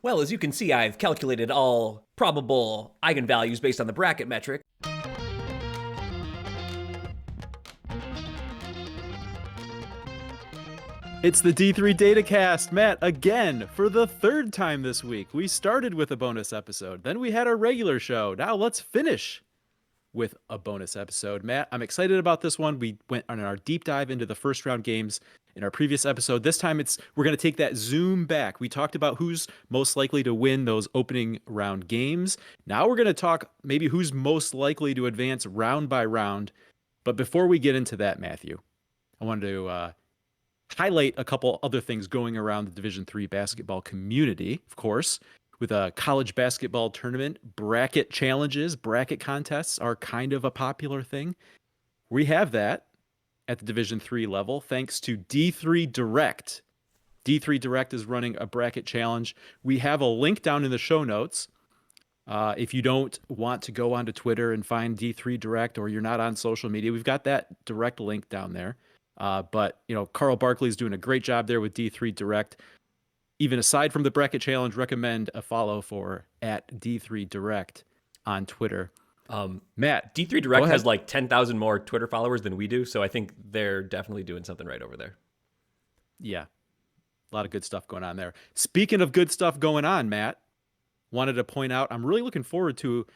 Well, as you can see, I've calculated all probable eigenvalues based on the bracket metric. It's the D3 Datacast, Matt, again, for the third time this week. We started with a bonus episode, then we had our regular show. Now let's finish with a bonus episode. Matt, I'm excited about this one. We went on our deep dive into the first round games in our previous episode. This time we're going to take that zoom back. We talked about who's most likely to win those opening round games. Now we're going to talk maybe who's most likely to advance round by round. But before we get into that, Matthew, I wanted to highlight a couple other things going around the Division III basketball community, of course. With a college basketball tournament, bracket challenges, bracket contests are kind of a popular thing. We have that at the Division III level thanks to D3 Direct. D3 Direct is running a bracket challenge. We have a link down in the show notes. If you don't want to go onto Twitter and find D3 Direct, or you're not on social media, we've got that direct link down there. But, Carl Barkley's doing a great job there with D3 Direct. Even aside from the bracket challenge, recommend a follow for @D3 Direct on Twitter. Matt, D3 Direct has like 10,000 more Twitter followers than we do, so I think they're definitely doing something right over there. Yeah, a lot of good stuff going on there. Speaking of good stuff going on, Matt, wanted to point out I'm really looking forward to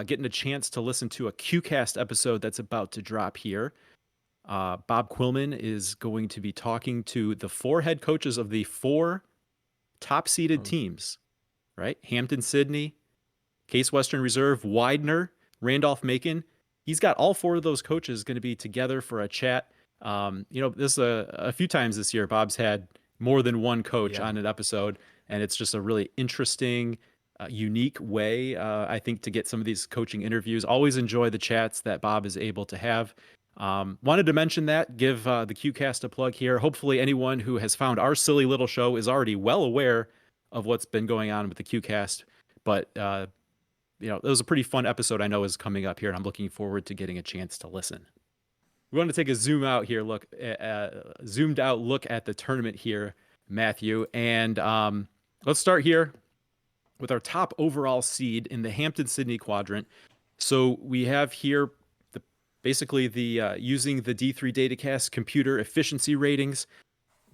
getting a chance to listen to a QCast episode that's about to drop here. Bob Quillman is going to be talking to the 4 head coaches of the 4 top-seeded teams, right? Hampton-Sydney, Case Western Reserve, Widener, Randolph-Macon. He's got all 4 of those coaches going to be together for a chat. This a few times this year, Bob's had more than one coach on an episode, and it's just a really interesting, unique way, I think, to get some of these coaching interviews. Always enjoy the chats that Bob is able to have. Wanted to mention that, give the QCast a plug here. Hopefully anyone who has found our silly little show is already well aware of what's been going on with the QCast. But, it was a pretty fun episode I know is coming up here, and I'm looking forward to getting a chance to listen. We want to take a zoomed out look at the tournament here, Matthew. And let's start here with our top overall seed in the Hampton-Sydney Quadrant. So we have here basically using the D3 Datacast computer efficiency ratings.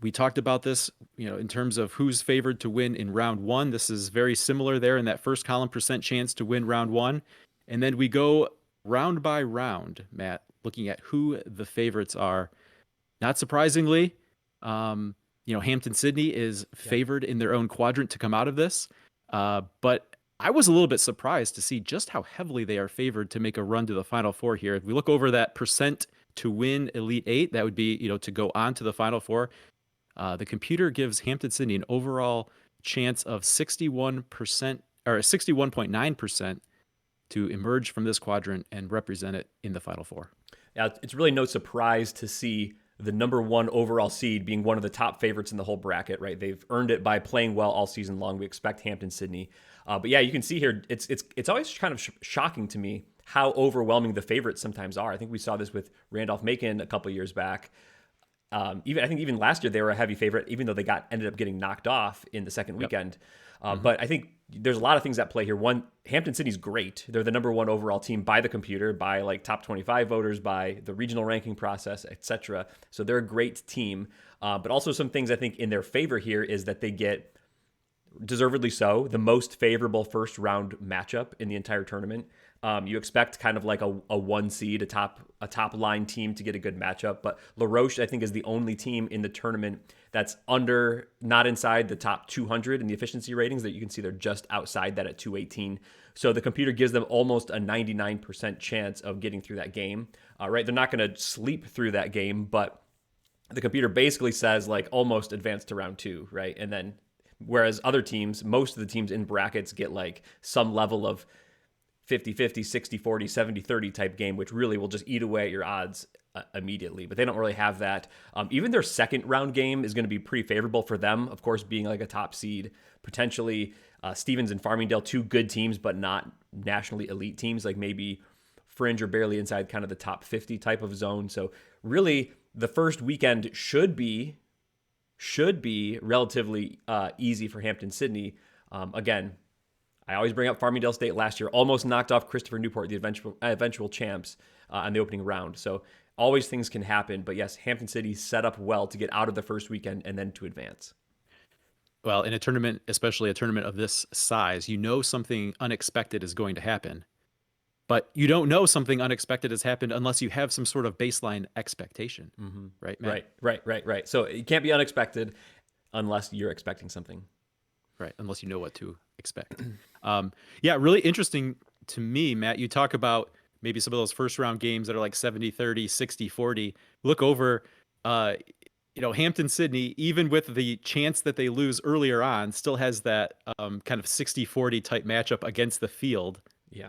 We talked about this, in terms of who's favored to win in round 1. This is very similar there in that first column, percent chance to win round 1. And then we go round by round, Matt, looking at who the favorites are. Not surprisingly, Hampton-Sydney is favored in their own quadrant to come out of this. But I was a little bit surprised to see just how heavily they are favored to make a run to the Final Four here. If we look over that percent to win Elite 8, that would be, to go on to the Final Four. The computer gives Hampton-Sydney an overall chance of 61% or 61.9% to emerge from this quadrant and represent it in the Final Four. Yeah, it's really no surprise to see the number 1 overall seed being one of the top favorites in the whole bracket, right? They've earned it by playing well all season long. We expect Hampton-Sydney. But yeah, you can see here, it's always kind of shocking to me how overwhelming the favorites sometimes are. I think we saw this with Randolph-Macon a couple years back. I think even last year they were a heavy favorite, even though they ended up getting knocked off in the second weekend. But I think there's a lot of things at play here. One, Hampton-Sydney's great. They're the number 1 overall team by the computer, by like top 25 voters, by the regional ranking process, etc. So they're a great team. But also some things I think in their favor here is that they get, deservedly so, the most favorable first round matchup in the entire tournament. You expect kind of like a 1 seed, a top line team to get a good matchup. But La Roche, I think, is the only team in the tournament that's not inside the top 200 in the efficiency ratings. That you can see they're just outside that at 218. So the computer gives them almost a 99% chance of getting through that game. Right? They're not going to sleep through that game, but the computer basically says like almost advance to round 2, right? And then whereas other teams, most of the teams in brackets get like some level of 50-50, 60-40, 70-30 type game, which really will just eat away at your odds immediately. But they don't really have that. Even their second round game is going to be pretty favorable for them, of course, being like a top seed. Potentially Stevens and Farmingdale, 2 good teams, but not nationally elite teams, like maybe fringe or barely inside kind of the top 50 type of zone. So really the first weekend should be relatively easy for Hampton-Sydney. Again, I always bring up Farmingdale State last year, almost knocked off Christopher Newport, the eventual champs, on the opening round. So always things can happen. But yes, Hampton City set up well to get out of the first weekend and then to advance. Well, in a tournament, especially a tournament of this size, you know something unexpected is going to happen. But you don't know something unexpected has happened unless you have some sort of baseline expectation, right, Matt? Right. So it can't be unexpected unless you're expecting something. Right, unless you know what to expect. Yeah, really interesting to me, Matt. You talk about maybe some of those first round games that are like 70-30, 60-40. Look over, Hampton-Sydney, even with the chance that they lose earlier on, still has that kind of 60-40 type matchup against the field. Yeah.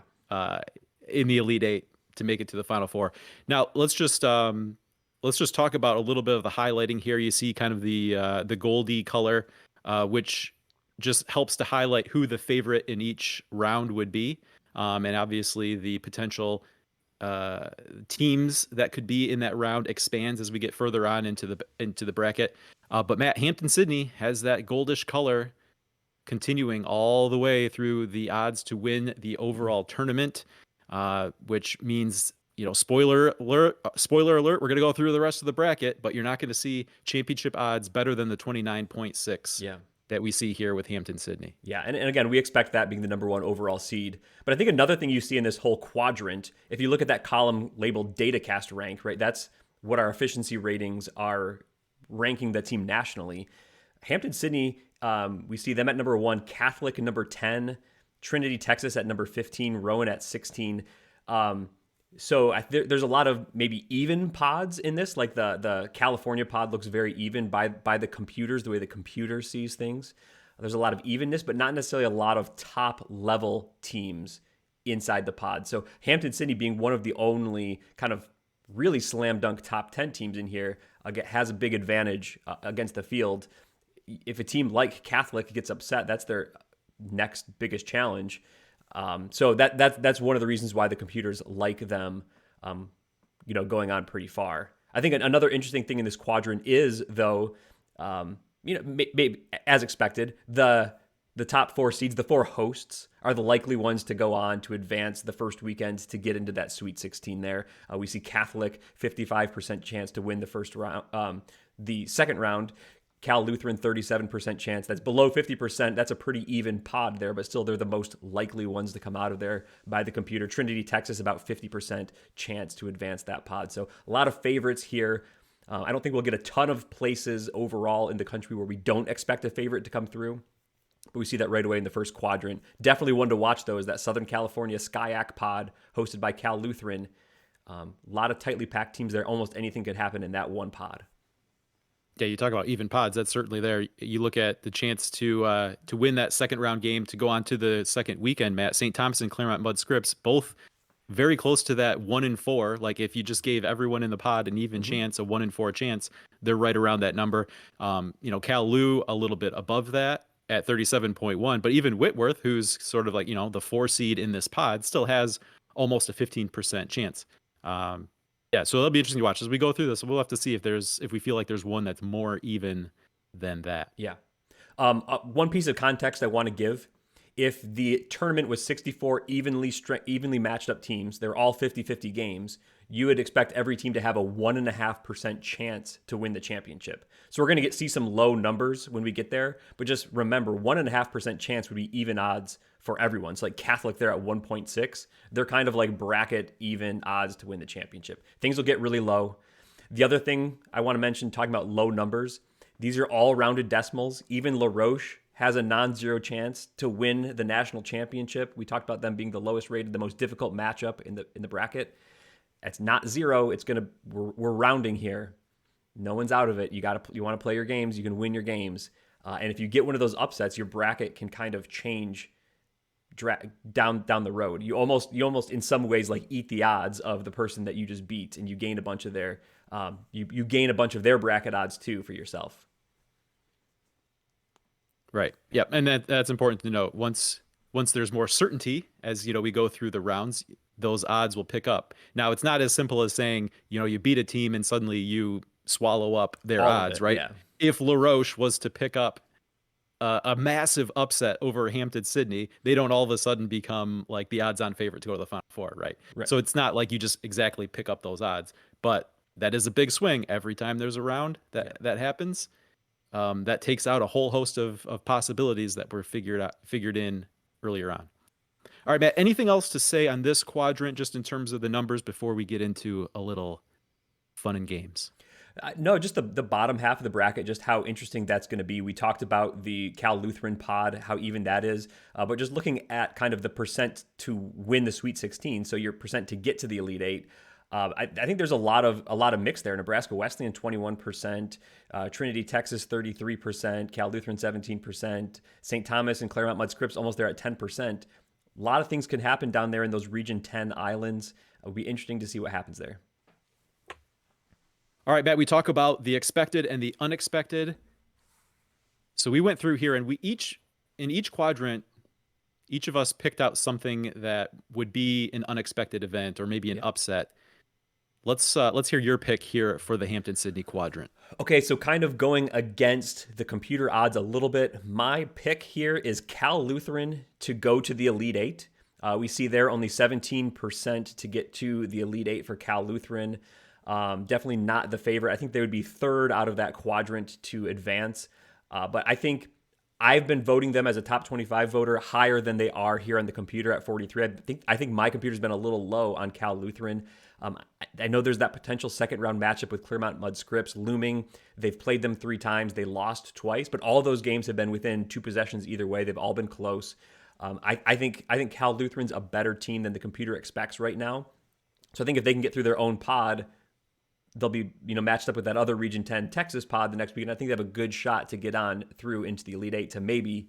In the Elite Eight to make it to the Final Four. Now let's just talk about a little bit of the highlighting here. You see kind of the goldy color, which just helps to highlight who the favorite in each round would be, and obviously the potential teams that could be in that round expands as we get further on into the bracket. But Matt, Hampton-Sydney has that goldish color continuing all the way through the odds to win the overall tournament. Which means, spoiler alert, we're going to go through the rest of the bracket, but you're not going to see championship odds better than the 29.6 that we see here with Hampton-Sydney. Yeah, and again, we expect that being the number one overall seed. But I think another thing you see in this whole quadrant, if you look at that column labeled Datacast rank, right, that's what our efficiency ratings are ranking the team nationally. Hampton-Sydney, we see them at number 1, Catholic at number 10, Trinity, Texas at number 15, Rowan at 16. So there's a lot of maybe even pods in this. Like the California pod looks very even by the computers, the way the computer sees things. There's a lot of evenness, but not necessarily a lot of top level teams inside the pod. So Hampton-Sydney being one of the only kind of really slam dunk top 10 teams in here has a big advantage against the field. If a team like Catholic gets upset, that's their next biggest challenge. So that's one of the reasons why the computers like them, going on pretty far. I think another interesting thing in this quadrant is, though, maybe as expected, the top 4 seeds, the 4 hosts, are the likely ones to go on to advance the first weekend to get into that Sweet 16 there. We see Catholic, 55% chance to win the first round. The second round, Cal Lutheran, 37% chance. That's below 50%. That's a pretty even pod there, but still they're the most likely ones to come out of there by the computer. Trinity, Texas, about 50% chance to advance that pod. So a lot of favorites here. I don't think we'll get a ton of places overall in the country where we don't expect a favorite to come through, but we see that right away in the first quadrant. Definitely one to watch, though, is that Southern California SCIAC pod hosted by Cal Lutheran. A lot of tightly packed teams there. Almost anything could happen in that one pod. Yeah, you talk about even pods. That's certainly there. You look at the chance to win that second round game to go on to the second weekend, Matt. St. Thomas and Claremont Mudd Scripps, both very close to that 1-4. Like if you just gave everyone in the pod an even chance, a 1-4 chance, they're right around that number. Cal Lu a little bit above that at 37.1, but even Whitworth, who's sort of like, the 4 seed in this pod, still has almost a 15% chance. Yeah, so that'll be interesting to watch as we go through this. We'll have to see if we feel like there's one that's more even than that. Yeah. One piece of context I want to give: if the tournament was 64 evenly matched up teams, they're all 50-50 games, you would expect every team to have a 1.5% chance to win the championship. So we're going to see some low numbers when we get there, but just remember, 1.5% chance would be even odds for everyone. So like Catholic, they're at 1.6. They're kind of like bracket even odds to win the championship. Things will get really low. The other thing I want to mention, talking about low numbers, these are all rounded decimals. Even La Roche has a non-zero chance to win the national championship. We talked about them being the lowest rated, the most difficult matchup in the bracket. It's not zero. We're rounding here. No one's out of it. You want to play your games. You can win your games. And if you get one of those upsets, your bracket can kind of change down the road. You almost in some ways like eat the odds of the person that you just beat, and you gain a bunch of their you gain a bunch of their bracket odds too for yourself. Right. Yep. And that's important to note. Once there's more certainty as we go through the rounds, those odds will pick up. Now, it's not as simple as saying, you beat a team and suddenly you swallow up their odds, right? Yeah. If La Roche was to pick up a massive upset over Hampton-Sydney, they don't all of a sudden become like the odds-on favorite to go to the Final Four, right? Right. So it's not like you just exactly pick up those odds, but that is a big swing every time there's a round that happens. That takes out a whole host of possibilities that were figured in earlier on. All right, Matt, anything else to say on this quadrant just in terms of the numbers before we get into a little fun and games? No, just the bottom half of the bracket, just how interesting that's going to be. We talked about the Cal Lutheran pod, how even that is, but just looking at kind of the percent to win the Sweet 16, so your percent to get to the Elite Eight. I think there's a lot of mix there. Nebraska Wesleyan 21%, Trinity Texas 33%, Cal Lutheran 17%, St. Thomas and Claremont Mudd Scripps almost there at 10%. A lot of things could happen down there in those Region 10 islands. It'll be interesting to see what happens there. All right, Matt, we talk about the expected and the unexpected. So we went through here and in each quadrant, each of us picked out something that would be an unexpected event or maybe an upset. Let's hear your pick here for the Hampton-Sydney quadrant. Okay, so kind of going against the computer odds a little bit, my pick here is Cal Lutheran to go to the Elite Eight. We see there only 17% to get to the Elite Eight for Cal Lutheran. Definitely not the favorite. I think they would be third out of that quadrant to advance. But I think I've been voting them as a top 25 voter higher than they are here on the computer at 43. I think my computer's been a little low on Cal Lutheran. I know there's that potential second round matchup with Claremont Mudd Scripps looming. They've played them 3 times. They lost twice, but all those games have been within 2 possessions either way. They've all been close. I think Cal Lutheran's a better team than the computer expects right now. So I think if they can get through their own pod, they'll be matched up with that other Region 10 Texas pod the next week. And I think they have a good shot to get on through into the Elite Eight to maybe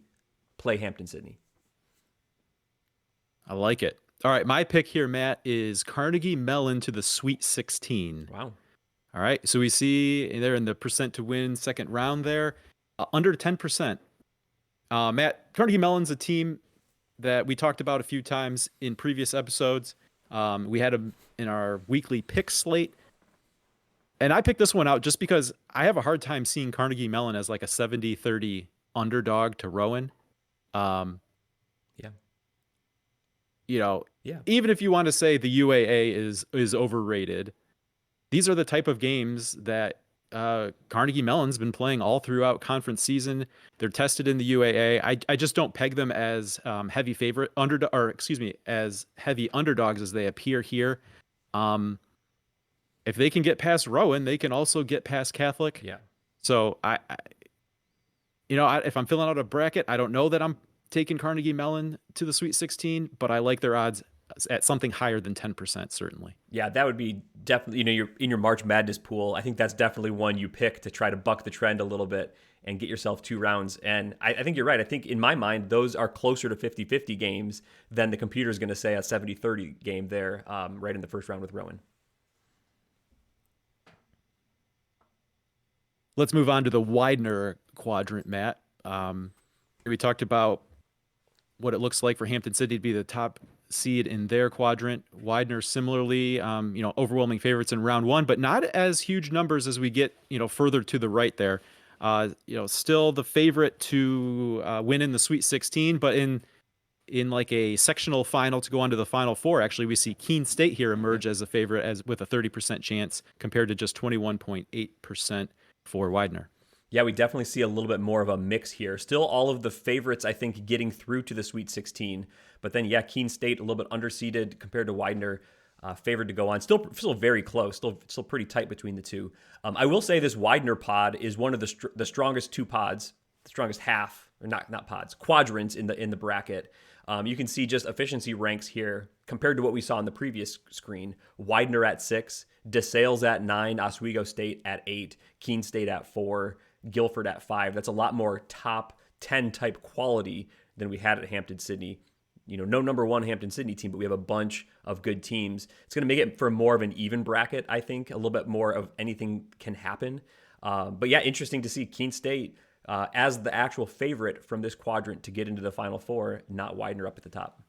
play Hampton-Sydney. I like it. All right, my pick here, Matt, is Carnegie Mellon to the Sweet 16. Wow. All right, so we see they're in the percent to win second round there, under 10%. Matt, Carnegie Mellon's a team that we talked about a few times in previous episodes. We had them in our weekly pick slate. And I picked this one out just because I have a hard time seeing Carnegie Mellon as like a 70-30 underdog to Rowan. Even if you want to say the UAA is overrated, these are the type of games that Carnegie Mellon's been playing all throughout conference season. They're tested in the UAA. I just don't peg them as heavy as heavy underdogs as they appear here. If they can get past Rowan, they can also get past Catholic. Yeah. So if I'm filling out a bracket, I don't know that I'm taking Carnegie Mellon to the Sweet 16, but I like their odds at something higher than 10%, certainly. Yeah, that would be definitely, you're in your March Madness pool. I think that's definitely one you pick to try to buck the trend a little bit and get yourself 2 rounds. And I think you're right. I think in my mind, those are closer to 50-50 games than the computer's going to say a 70-30 game there right in the first round with Rowan. Let's move on to the Widener quadrant, Matt. We talked about what it looks like for Hampton-Sydney to be the top seed in their quadrant. Widener similarly, overwhelming favorites in round 1, but not as huge numbers as we get, further to the right there. Still the favorite to win in the Sweet 16, but in like a sectional final to go on to the Final Four, actually, we see Keene State here emerge as a favorite with a 30% chance compared to just 21.8% for Widener. Yeah, we definitely see a little bit more of a mix here. Still all of the favorites, I think, getting through to the Sweet 16. But then, Keene State a little bit underseeded compared to Widener, favored to go on. Still very close. Still pretty tight between the two. I will say this Widener pod is one of the strongest 2 pods, the strongest half, or not pods, quadrants in the bracket. You can see just efficiency ranks here compared to what we saw on the previous screen. Widener at 6, DeSales at 9, Oswego State at 8, Keene State at 4, Guilford at 5. That's a lot more top 10 type quality than we had at Hampton-Sydney. No number 1 Hampton-Sydney team, but we have a bunch of good teams. It's going to make it for more of an even bracket, I think. A little bit more of anything can happen. But interesting to see Keene State as the actual favorite from this quadrant to get into the Final Four, not Widener up at the top.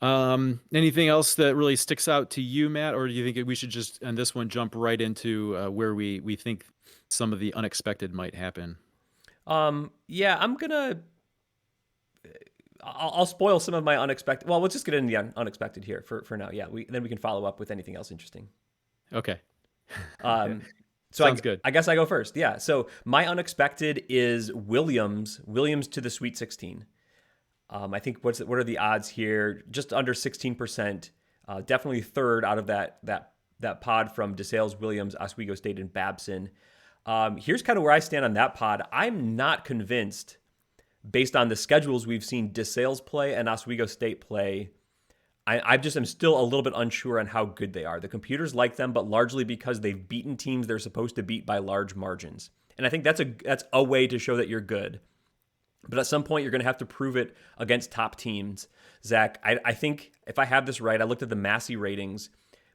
Anything else that really sticks out to you, Matt, or do you think we should just on this one jump right into where we think some of the unexpected might happen? Yeah, I'll spoil some of my unexpected. Well, let's just get into the unexpected here for now. Yeah, then we can follow up with anything else interesting. Okay. Um, so Sounds good. I guess I go first. Yeah. So my unexpected is Williams to the Sweet 16. I think what are the odds here? Just under 16%. Definitely third out of that pod from DeSales, Williams, Oswego State, and Babson. Here's kind of where I stand on that pod. I'm not convinced, based on the schedules we've seen DeSales play and Oswego State play. I just am still a little bit unsure on how good they are. The computers like them, but largely because they've beaten teams they're supposed to beat by large margins. And I think that's a way to show that you're good. But at some point, you're going to have to prove it against top teams. Zach, I think if I have this right, I looked at the Massey ratings.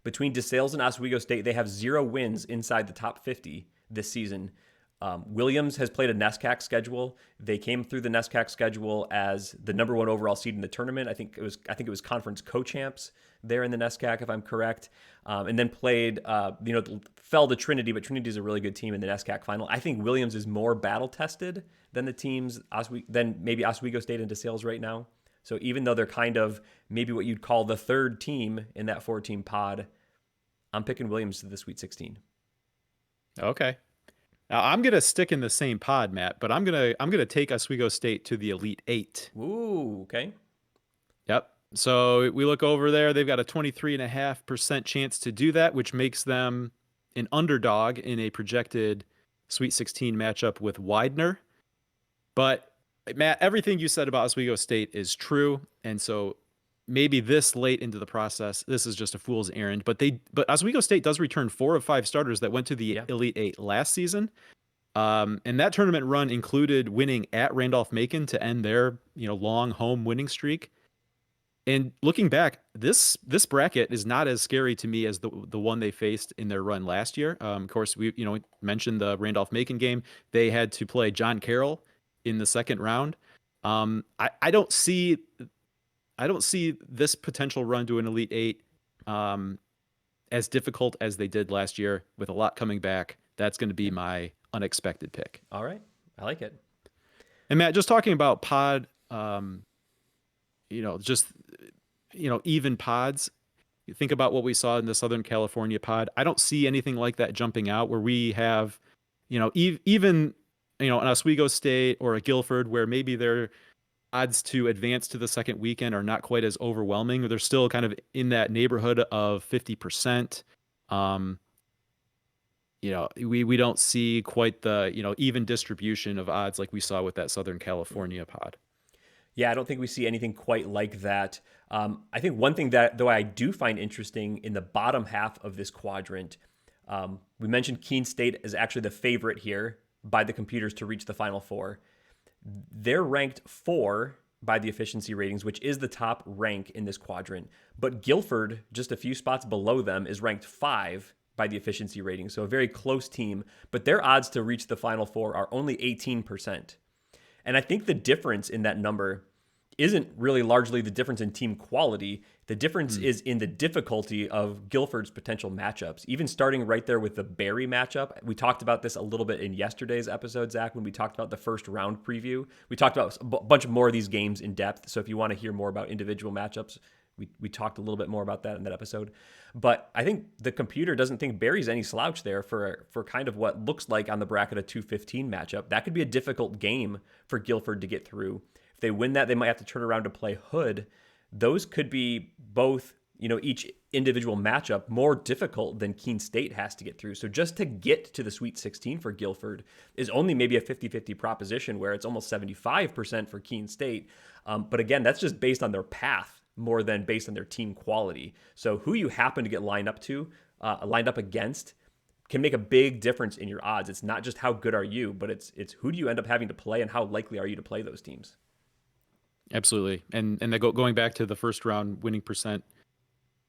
Between DeSales and Oswego State, they have 0 wins inside the top 50 this season. Williams has played a NESCAC schedule. They came through the NESCAC schedule as the number 1 overall seed in the tournament. I think it was conference co-champs there in the NESCAC, if I'm correct. And then played, fell to Trinity, but Trinity is a really good team in the NESCAC final. I think Williams is more battle tested than the teams than maybe Oswego State and DeSales right now. So even though they're kind of maybe what you'd call the third team in that 4-team pod, I'm picking Williams to the Sweet 16. Okay. Now I'm gonna stick in the same pod, Matt, but I'm gonna take Oswego State to the Elite Eight. Ooh, okay. Yep. So we look over there; they've got a 23.5% chance to do that, which makes them an underdog in a projected Sweet 16 matchup with Widener. But Matt, everything you said about Oswego State is true, and so maybe this late into the process, this is just a fool's errand. But Oswego State does return 4 of 5 starters that went to the Elite Eight last season. And that tournament run included winning at Randolph-Macon to end their long home winning streak. And looking back, this bracket is not as scary to me as the one they faced in their run last year. Of course, we mentioned the Randolph-Macon game. They had to play John Carroll in the second round. I don't see this potential run to an Elite Eight as difficult as they did last year, with a lot coming back. That's going to be my unexpected pick. All right. I like it. And Matt, just talking about pod, even pods. You think about what we saw in the Southern California pod. I don't see anything like that jumping out where we have, even an Oswego State or a Guilford where maybe their odds to advance to the second weekend are not quite as overwhelming. They're still kind of in that neighborhood of 50%. We don't see quite the, even distribution of odds like we saw with that Southern California pod. Yeah, I don't think we see anything quite like that. I think one thing that, though, I do find interesting in the bottom half of this quadrant, we mentioned Keene State is actually the favorite here by the computers to reach the Final Four. They're ranked 4 by the efficiency ratings, which is the top rank in this quadrant. But Guilford, just a few spots below them, is ranked 5 by the efficiency rating. So a very close team, but their odds to reach the Final Four are only 18%. And I think the difference in that number isn't really largely the difference in team quality. The difference is in the difficulty of Guilford's potential matchups, even starting right there with the Barry matchup. We talked about this a little bit in yesterday's episode, Zach, when we talked about the first round preview. We talked about a bunch more of these games in depth. So if you want to hear more about individual matchups, we talked a little bit more about that in that episode. But I think the computer doesn't think Barry's any slouch there for kind of what looks like on the bracket a 215 matchup. That could be a difficult game for Guilford to get through. If they win that, they might have to turn around to play Hood. Those could be both, each individual matchup more difficult than Keene State has to get through. So just to get to the Sweet 16 for Guilford is only maybe a 50-50 proposition where it's almost 75% for Keene State. But again, that's just based on their path more than based on their team quality. So who you happen to get lined up against can make a big difference in your odds. It's not just how good are you, but it's who do you end up having to play and how likely are you to play those teams. Absolutely. And going back to the first round winning percent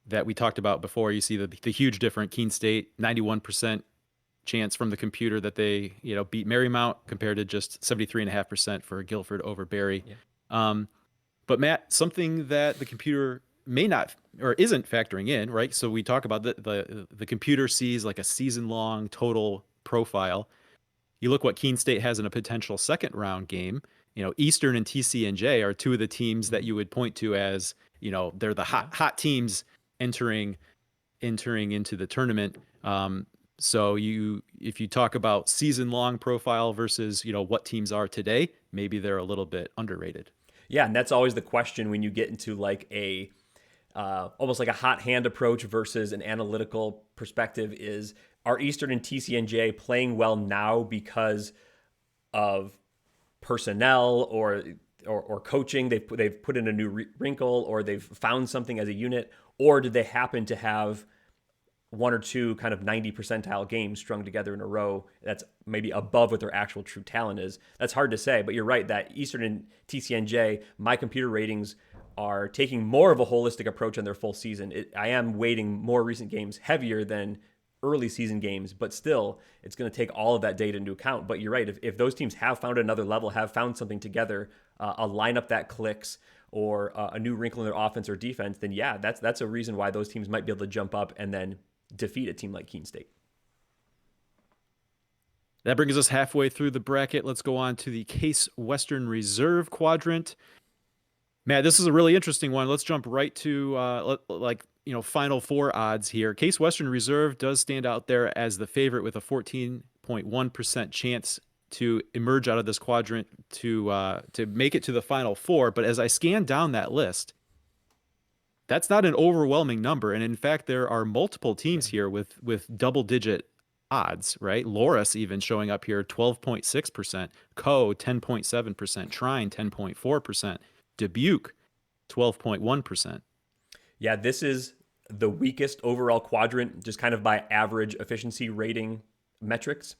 that we talked about before, you see the huge difference. Keene State, 91% chance from the computer that they, beat Marymount compared to just 73.5% for Guilford over Barry. Yeah. But Matt, something that the computer may not or isn't factoring in, right? So we talk about the computer sees like a season long total profile. You look what Keene State has in a potential second round game. Eastern and TCNJ are two of the teams that you would point to as, they're the hot teams entering into the tournament. So if you talk about season long profile versus, what teams are today, maybe they're a little bit underrated. Yeah, and that's always the question when you get into like almost like a hot hand approach versus an analytical perspective is, are Eastern and TCNJ playing well now because of personnel or coaching? They've put in a new wrinkle, or they've found something as a unit, or did they happen to have one or two kind of 90 percentile games strung together in a row that's maybe above what their actual true talent is? That's hard to say, but you're right that Eastern and TCNJ, my computer ratings are taking more of a holistic approach on their full season. I am weighting more recent games heavier than early season games, but still, it's going to take all of that data into account. But you're right. If those teams have found another level, have found something together, a lineup that clicks, or a new wrinkle in their offense or defense, then yeah, that's a reason why those teams might be able to jump up and then defeat a team like Keene State. That brings us halfway through the bracket. Let's go on to the Case Western Reserve quadrant. Matt, this is a really interesting one. Let's jump right to Final Four odds here. Case Western Reserve does stand out there as the favorite with a 14.1% chance to emerge out of this quadrant to make it to the Final Four. But as I scan down that list, that's not an overwhelming number. And in fact, there are multiple teams here with double-digit odds, right? Loras even showing up here, 12.6%. Co, 10.7%. Trine, 10.4%. Dubuque, 12.1%. Yeah, this is the weakest overall quadrant, just kind of by average efficiency rating metrics.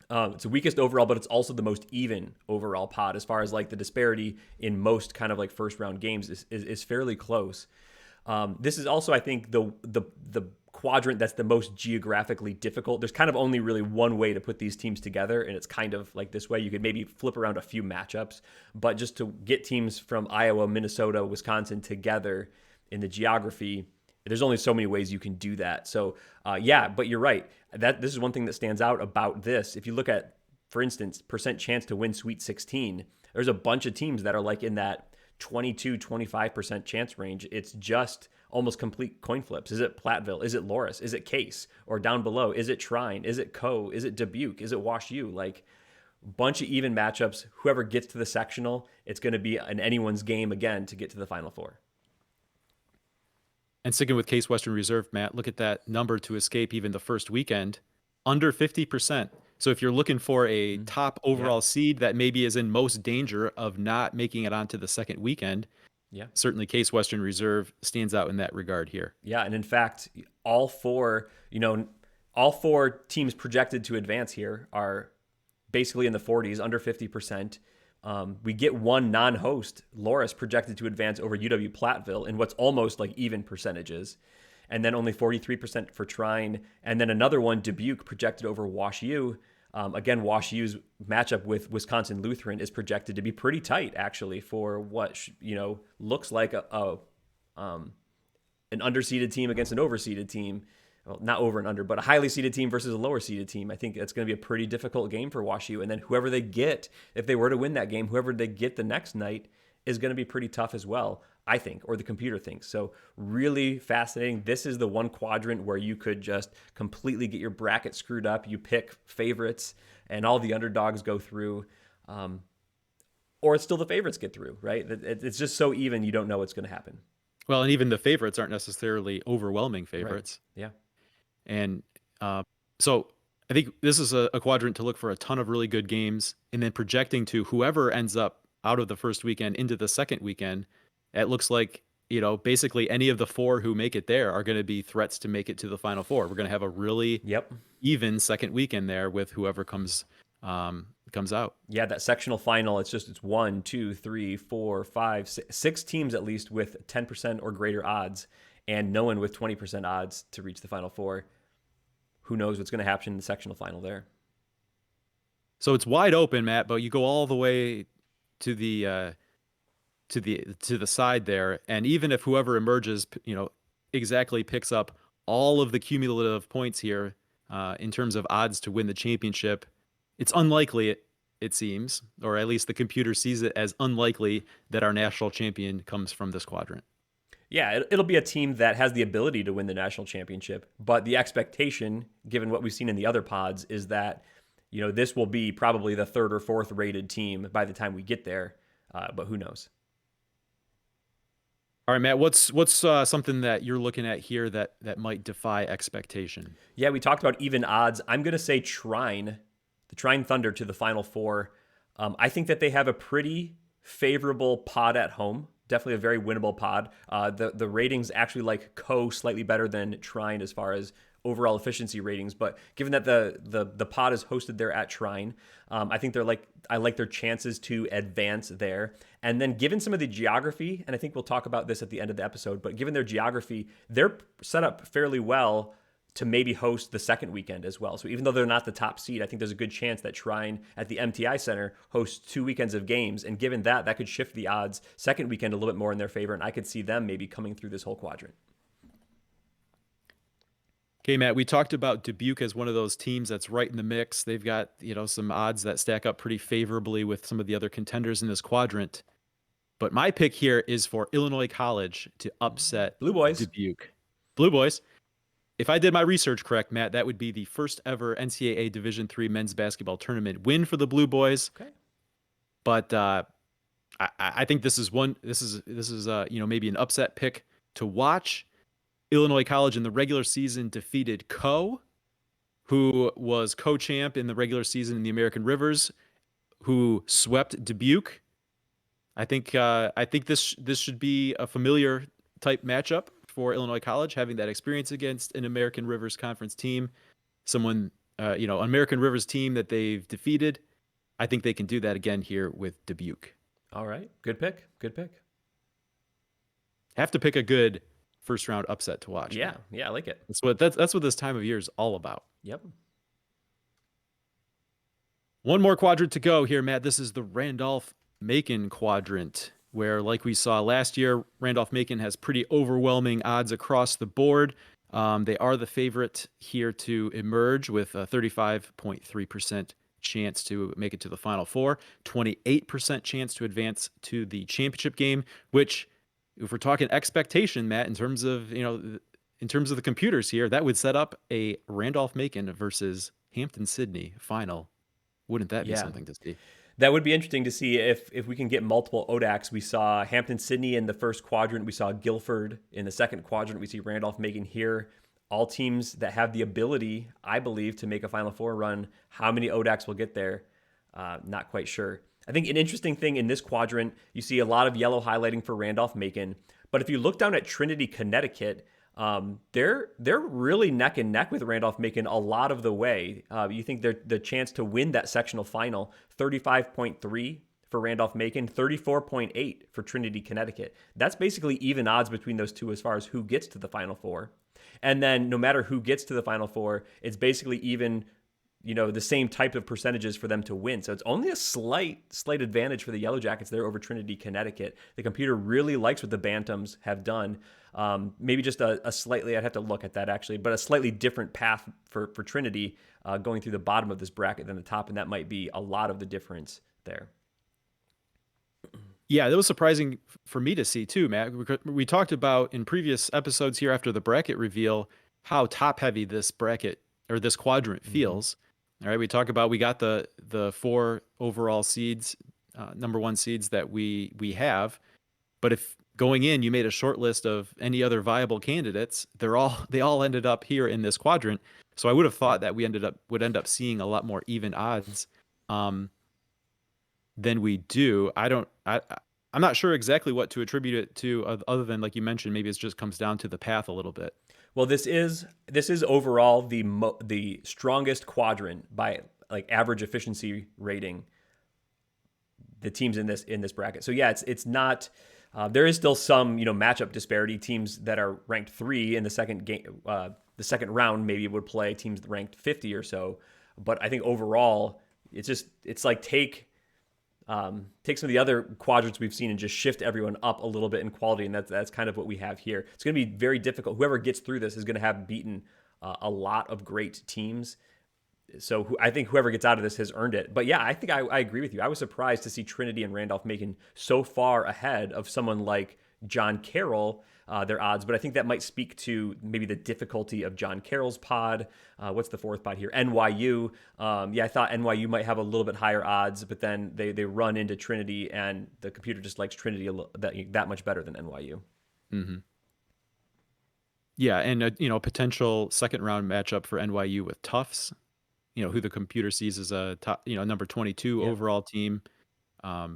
It's the weakest overall, but it's also the most even overall pod as far as like the disparity in most kind of like first round games is fairly close. This is also, I think, the quadrant that's the most geographically difficult. There's kind of only really one way to put these teams together, and it's kind of like this way. You could maybe flip around a few matchups, but just to get teams from Iowa, Minnesota, Wisconsin together in the geography, there's only so many ways you can do that. So yeah, but you're right. This is one thing that stands out about this. If you look at, for instance, percent chance to win Sweet 16, there's a bunch of teams that are like in that 22-25% chance range. It's just almost complete coin flips. Is it Platteville? Is it Loras? Is it Case? Or down below, is it Trine? Is it Co? Is it Dubuque? Is it Wash U? Like bunch of even matchups. Whoever gets to the sectional, it's going to be an anyone's game again to get to the Final Four. And sticking with Case Western Reserve, Matt, look at that number to escape even the first weekend, under 50%. So if you're looking for a top overall seed that maybe is in most danger of not making it onto the second weekend, certainly Case Western Reserve stands out in that regard here. Yeah, and in fact, all four teams projected to advance here are basically in the 40s, under 50%. We get one non-host, Loras, projected to advance over UW Platteville in what's almost like even percentages. And then only 43% for Trine. And then another one, Dubuque, projected over Wash U. Again, Wash U's matchup with Wisconsin Lutheran is projected to be pretty tight, actually, for what looks like an underseeded team against an overseeded team. Well, not over and under, but a highly seeded team versus a lower seeded team. I think that's going to be a pretty difficult game for Wash U. And then whoever they get, if they were to win that game, whoever they get the next night is going to be pretty tough as well, I think, or the computer thinks. So really fascinating. This is the one quadrant where you could just completely get your bracket screwed up. You pick favorites and all the underdogs go through, or it's still the favorites get through, right? It's just so even, you don't know what's going to happen. Well, and even the favorites aren't necessarily overwhelming favorites. Right. Yeah. And so I think this is a quadrant to look for a ton of really good games, and then projecting to whoever ends up out of the first weekend into the second weekend. It looks like, basically any of the four who make it there are going to be threats to make it to the Final Four. We're going to have a really even second weekend there with whoever comes out. Yeah, that sectional final, it's 1, 2, 3, 4, 5, 6 teams at least with 10% or greater odds, and no one with 20% odds to reach the Final Four. Who knows what's going to happen in the sectional final there? So it's wide open, Matt, but you go all the way to the to the side there. And even if whoever emerges, exactly picks up all of the cumulative points here in terms of odds to win the championship, it's unlikely, it seems, or at least the computer sees it as unlikely that our national champion comes from this quadrant. Yeah, it'll be a team that has the ability to win the national championship, but the expectation, given what we've seen in the other pods, is that this will be probably the third or fourth rated team by the time we get there. But who knows? All right, Matt, what's something that you're looking at here that might defy expectation? Yeah, we talked about even odds. I'm going to say Trine, the Trine Thunder to the Final Four. I think that they have a pretty favorable pod at home. Definitely a very winnable pod. The ratings actually like Co slightly better than Trine as far as overall efficiency ratings, but given that the pod is hosted there at Trine, I think I like their chances to advance there. And then given some of the geography, and I think we'll talk about this at the end of the episode, but given their geography, they're set up fairly well to maybe host the second weekend as well. So even though they're not the top seed, I think there's a good chance that Trine at the MTI Center hosts 2 weekends of games. And given that could shift the odds second weekend a little bit more in their favor. And I could see them maybe coming through this whole quadrant. Okay, Matt, we talked about Dubuque as one of those teams that's right in the mix. They've got, some odds that stack up pretty favorably with some of the other contenders in this quadrant. But my pick here is for Illinois College to upset Blue Boys. Dubuque. Blue Boys. If I did my research correct, Matt, that would be the first ever NCAA Division III men's basketball tournament win for the Blue Boys. Okay. But I think this is maybe an upset pick to watch. Illinois College in the regular season defeated Co, who was co-champ in the regular season in the American Rivers, who swept Dubuque. I think this should be a familiar type matchup for Illinois College, having that experience against an American Rivers Conference team, an American Rivers team that they've defeated. I think they can do that again here with Dubuque. All right. Good pick. Have to pick a good first round upset to watch. Yeah. Yeah. I like it. That's what this time of year is all about. Yep. One more quadrant to go here, Matt. This is the Randolph-Macon quadrant, where, like we saw last year, Randolph-Macon has pretty overwhelming odds across the board. They are the favorite here to emerge with a 35.3% chance to make it to the Final Four, 28% chance to advance to the championship game, which, if we're talking expectation, Matt, in terms of the computers here, that would set up a Randolph-Macon versus Hampton-Sydney final. Wouldn't that be something to see? That would be interesting to see if we can get multiple ODACs. We saw Hampton-Sydney in the first quadrant. We saw Guilford in the second quadrant. We see Randolph-Macon here. All teams that have the ability, I believe, to make a Final Four run. How many ODACs will get there? Not quite sure. I think an interesting thing in this quadrant, you see a lot of yellow highlighting for Randolph-Macon. But if you look down at Trinity, Connecticut, they're really neck and neck with Randolph-Macon a lot of the way. You think they're the chance to win that sectional final, 35.3 for Randolph-Macon, 34.8 for Trinity, Connecticut. That's basically even odds between those two as far as who gets to the Final Four. And then no matter who gets to the Final Four, it's basically even, the same type of percentages for them to win. So it's only a slight advantage for the Yellow Jackets there over Trinity, Connecticut. The computer really likes what the Bantams have done. Maybe just a slightly, I'd have to look at that actually, but a slightly different path for Trinity going through the bottom of this bracket than the top, and that might be a lot of the difference there. Yeah, that was surprising for me to see too, Matt. We talked about in previous episodes here after the bracket reveal how top heavy this bracket or this quadrant feels. All right, we got the 4 overall seeds, number 1 seeds that we have, but if going in you made a short list of any other viable candidates, they all ended up here in this quadrant. So I would have thought that we would end up seeing a lot more even odds than we do. I'm not sure exactly what to attribute it to, other than, like you mentioned, maybe it just comes down to the path a little bit. Well, this is overall the strongest quadrant by like average efficiency rating. The teams in this bracket. So yeah, it's not. There is still some matchup disparity. Teams that are ranked 3 in the second game, the second round, maybe would play teams ranked 50 or so. But I think overall, it's like take take some of the other quadrants we've seen and just shift everyone up a little bit in quality, and that's kind of what we have here. It's going to be very difficult. Whoever gets through this is going to have beaten a lot of great teams. So I think whoever gets out of this has earned it. But yeah, I think I agree with you. I was surprised to see Trinity and Randolph-Macon so far ahead of someone like John Carroll, their odds. But I think that might speak to maybe the difficulty of John Carroll's pod. What's the fourth pod here? NYU. Yeah, I thought NYU might have a little bit higher odds, but then they run into Trinity, and the computer just likes Trinity that much better than NYU. Mm-hmm. Yeah, and a potential second round matchup for NYU with Tufts, who the computer sees as a top, number 22 overall team. Not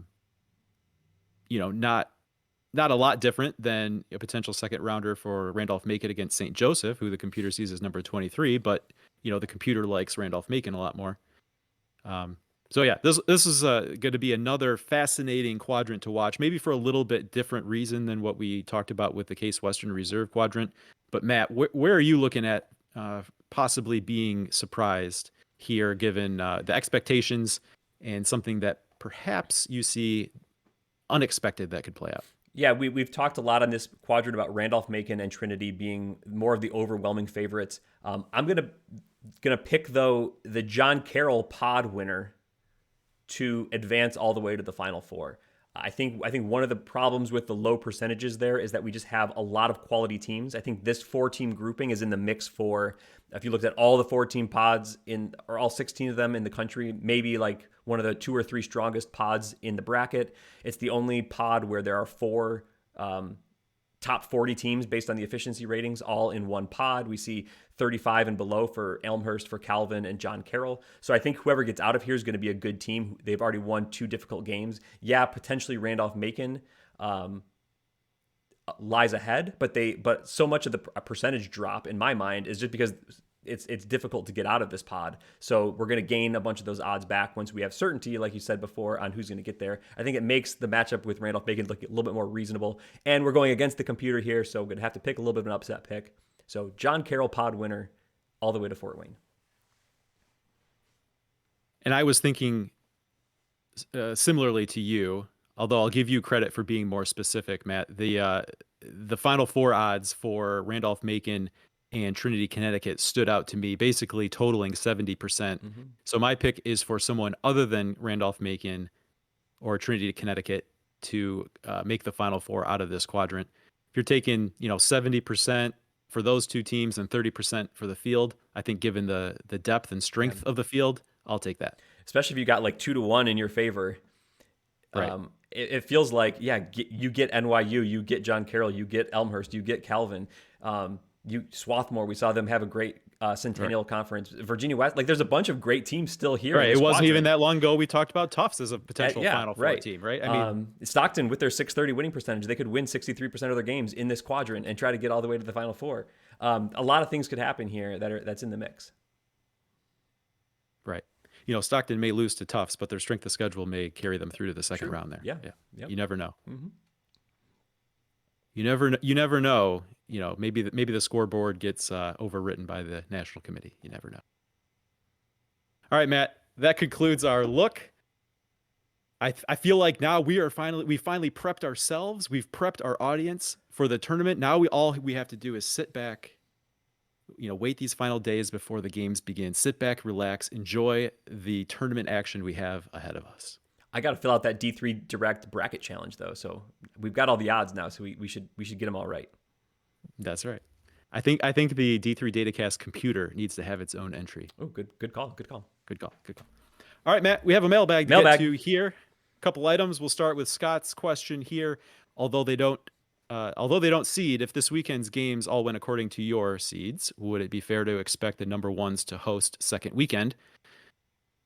a lot different than a potential second rounder for Randolph-Macon against St. Joseph, who the computer sees as number 23, but the computer likes Randolph-Macon a lot more. So yeah, this is going to be another fascinating quadrant to watch, maybe for a little bit different reason than what we talked about with the Case Western Reserve quadrant. But Matt, where are you looking at possibly being surprised here, given the expectations and something that perhaps you see unexpected that could play out? Yeah, we've talked a lot on this quadrant about Randolph-Macon and Trinity being more of the overwhelming favorites. I'm gonna pick, though, the John Carroll pod winner to advance all the way to the Final Four. I think one of the problems with the low percentages there is that we just have a lot of quality teams. I think this 4-team grouping is in the mix for, if you looked at all the 4-team pods or all 16 of them in the country, maybe like one of the 2 or 3 strongest pods in the bracket. It's the only pod where there are 4 top 40 teams based on the efficiency ratings all in one pod. We see 35 and below for Elmhurst, for Calvin, and John Carroll. So I think whoever gets out of here is going to be a good team. They've already won 2 difficult games. Yeah, potentially Randolph-Macon lies ahead, but so much of the percentage drop in my mind is just because it's difficult to get out of this pod. So we're going to gain a bunch of those odds back once we have certainty, like you said before, on who's going to get there. I think it makes the matchup with Randolph-Macon look a little bit more reasonable. And we're going against the computer here, so we're going to have to pick a little bit of an upset pick. So John Carroll pod winner all the way to Fort Wayne. And I was thinking similarly to you, although I'll give you credit for being more specific, Matt. The Final Four odds for Randolph-Macon and Trinity, Connecticut stood out to me, basically totaling 70%. Mm-hmm. So my pick is for someone other than Randolph-Macon or Trinity, Connecticut to make the Final Four out of this quadrant. If you're taking 70% for those 2 teams and 30% for the field, I think given the depth and strength of the field, I'll take that. Especially if you got like 2-1 in your favor. Right. It feels like, you get NYU, you get John Carroll, you get Elmhurst, you get Calvin. Swarthmore, we saw them have a great Centennial Conference. Virginia West, like there's a bunch of great teams still here. Right, it wasn't even that long ago we talked about Tufts as a potential Final Four team, right? I mean, Stockton with their 630 winning percentage, they could win 63% of their games in this quadrant and try to get all the way to the Final Four. A lot of things could happen here that's in the mix. Right. Stockton may lose to Tufts, but their strength of schedule may carry them through to the second round there. Yeah. Yep. You never know. Mm-hmm. You never know. Maybe the scoreboard gets overwritten by the national committee. You never know. All right, Matt. That concludes our look. I feel like now we finally prepped ourselves. We've prepped our audience for the tournament. Now all we have to do is sit back. Wait these final days before the games begin. Sit back, relax, enjoy the tournament action we have ahead of us. I got to fill out that D3 Direct bracket challenge though, so we've got all the odds now. So we should get them all right. That's right. I think the D3 Datacast computer needs to have its own entry. Oh, good call. All right, Matt, we have a mailbag to get to here. A couple items. We'll start with Scott's question here. Although they don't seed, if this weekend's games all went according to your seeds, would it be fair to expect the number 1s to host second weekend?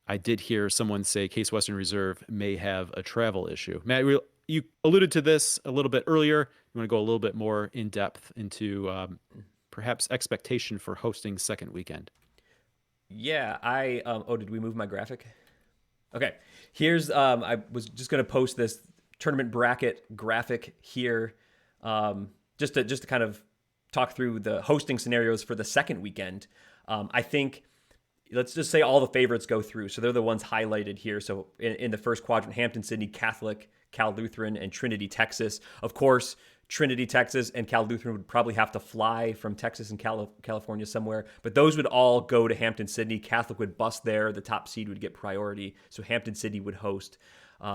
I did hear someone say Case Western Reserve may have a travel issue. Matt, you alluded to this a little bit earlier. You want to go a little bit more in depth into perhaps expectation for hosting second weekend? Yeah, did we move my graphic? Okay, here's I was just going to post this tournament bracket graphic here, just to kind of talk through the hosting scenarios for the second weekend. I think let's just say all the favorites go through. So they're the ones highlighted here. So in the first quadrant, Hampton-Sydney, Catholic, Cal Lutheran, and Trinity, Texas. Of course, Trinity, Texas, and Cal Lutheran would probably have to fly from Texas and California somewhere, but those would all go to Hampton-Sydney. Catholic would bust there. The top seed would get priority, so Hampton-Sydney would host.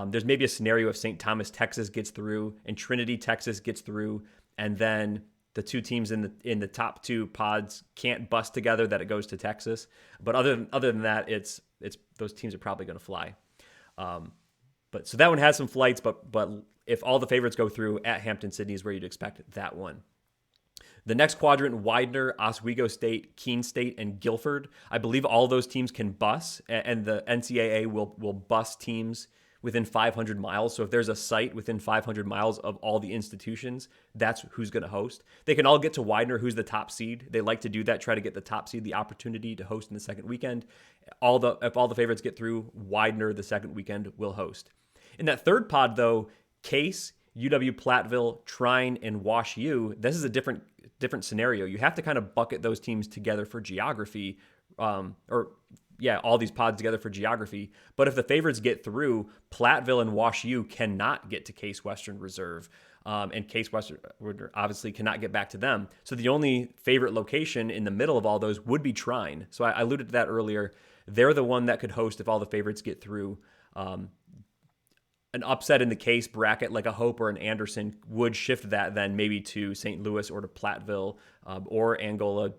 There's maybe a scenario if St. Thomas, Texas gets through and Trinity, Texas gets through, and then the two teams in the top two pods can't bust together, that it goes to Texas. But other than that, it's those teams are probably going to fly. But so that one has some flights, but if all the favorites go through, at Hampton-Sydney is where you'd expect that one. The next quadrant, Widener, Oswego State, Keene State, and Guilford. I believe all those teams can bus, and the NCAA will bus teams within 500 miles. So if there's a site within 500 miles of all the institutions, that's who's going to host. They can all get to Widener, who's the top seed. They like to do that, try to get the top seed the opportunity to host in the second weekend. If all the favorites get through, Widener the second weekend will host. In that third pod, though, Case, UW-Platteville, Trine, and Wash U, this is a different scenario. You have to kind of bucket those teams together for geography, all these pods together for geography. But if the favorites get through, Platteville and Wash U cannot get to Case Western Reserve. And Case Western obviously cannot get back to them. So the only favorite location in the middle of all those would be Trine. So I alluded to that earlier. They're the one that could host if all the favorites get through. An upset in the Case bracket, like a Hope or an Anderson, would shift that then maybe to St. Louis or to Platteville, or Angola,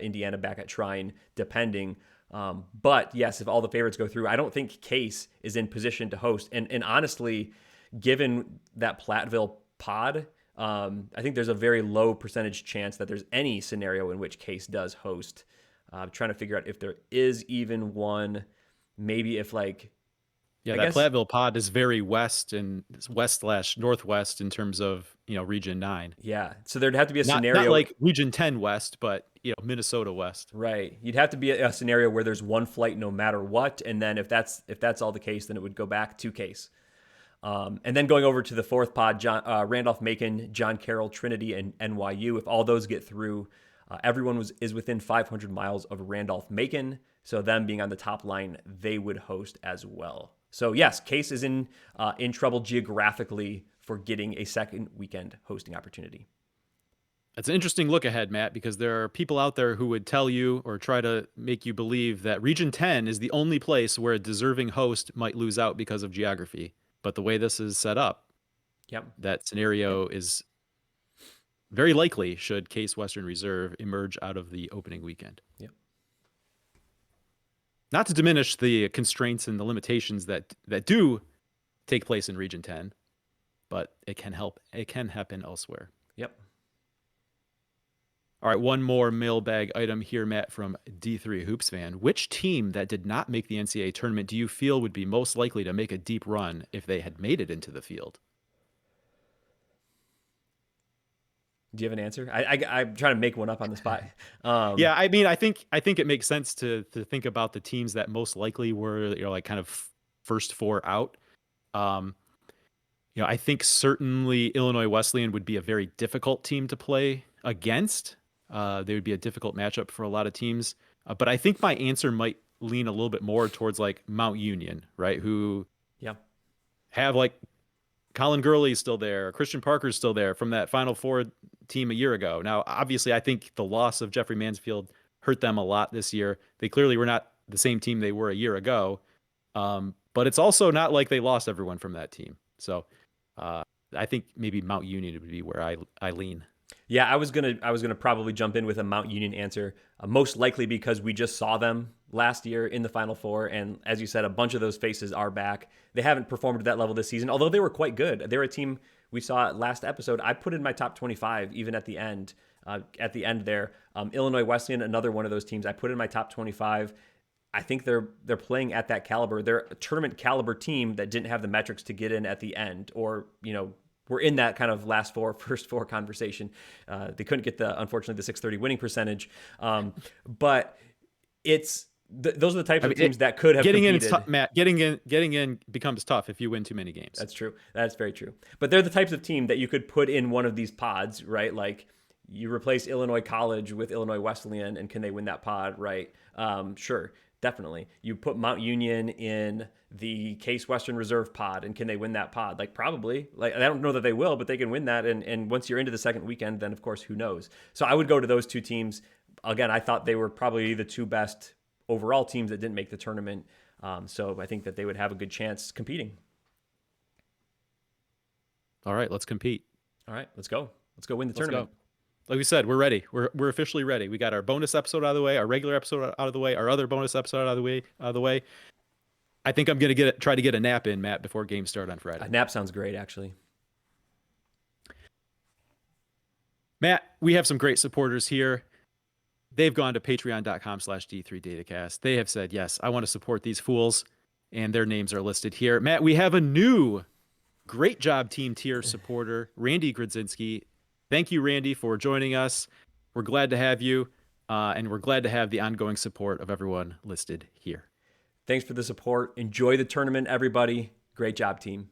Indiana back at Trine, depending. But yes, if all the favorites go through, I don't think Case is in position to host. And honestly, given that Platteville pod, I think there's a very low percentage chance that there's any scenario in which Case does host. I'm trying to figure out if there is even one. Maybe if that Platteville pod is very west and west/northwest in terms of, region 9. Yeah. So there'd have to be a scenario. Not like region 10 west, but, Minnesota west. Right. You'd have to be a scenario where there's one flight no matter what. And then if that's all the case, then it would go back to Case. And then going over to the fourth pod, Randolph-Macon, John Carroll, Trinity, and NYU. If all those get through, everyone is within 500 miles of Randolph-Macon. So them being on the top line, they would host as well. So yes, Case is in trouble geographically for getting a second weekend hosting opportunity. That's an interesting look ahead, Matt, because there are people out there who would tell you or try to make you believe that Region 10 is the only place where a deserving host might lose out because of geography. But the way this is set up, that scenario is very likely should Case Western Reserve emerge out of the opening weekend. Yep. Not to diminish the constraints and the limitations that do take place in Region 10, but it can happen elsewhere. Yep. All right, one more mailbag item here, Matt, from D3 Hoops fan. Which team that did not make the NCAA tournament do you feel would be most likely to make a deep run if they had made it into the field? Do you have an answer? I'm trying to make one up on the spot. I mean, I think it makes sense to think about the teams that most likely were, kind of first four out. I think certainly Illinois Wesleyan would be a very difficult team to play against. They would be a difficult matchup for a lot of teams. But I think my answer might lean a little bit more towards Mount Union, right? Who have Colin Gurley's still there. Christian Parker's still there from that Final Four team a year ago. Now, obviously, I think the loss of Jeffrey Mansfield hurt them a lot this year. They clearly were not the same team they were a year ago. But it's also not like they lost everyone from that team. So I think maybe Mount Union would be where I lean. Yeah, I was gonna probably jump in with a Mount Union answer, most likely because we just saw them last year in the Final Four, and as you said, a bunch of those faces are back. They haven't performed at that level this season, although they were quite good. They're a team we saw last episode. I put in my top 25 even at the end. There, Illinois Wesleyan, another one of those teams I put in my top 25. I think they're playing at that caliber. They're a tournament caliber team that didn't have the metrics to get in at the end, or we're in that kind of first four conversation. They couldn't get unfortunately the 630 winning percentage. But those are the types of teams that could have competed. In, Matt. Getting in becomes tough if you win too many games. That's true. That's very true. But they're the types of team that you could put in one of these pods, right? Like you replace Illinois College with Illinois Wesleyan, and can they win that pod? Right? Sure. Definitely. You put Mount Union in the Case Western Reserve pod, and can they win that pod? Like, probably. Like, I don't know that they will, but they can win that. And once you're into the second weekend, then of course, who knows? So I would go to those two teams. Again, I thought they were probably the two best overall teams that didn't make the tournament. So I think that they would have a good chance competing. All right, let's compete. All right, let's go. Let's go win the tournament. Go. Like we said, we're ready. We're officially ready. We got our bonus episode out of the way, our regular episode out of the way, our other bonus episode out of the way. I think I'm gonna try to get a nap in, Matt, before games start on Friday. A nap sounds great, actually. Matt, we have some great supporters here. They've gone to patreon.com/D3 Datacast. They have said, yes, I want to support these fools, and their names are listed here. Matt, we have a new Great Job Team tier supporter, Randy Grodzinski. Thank you, Randy, for joining us. We're glad to have you, and we're glad to have the ongoing support of everyone listed here. Thanks for the support. Enjoy the tournament, everybody. Great job, team.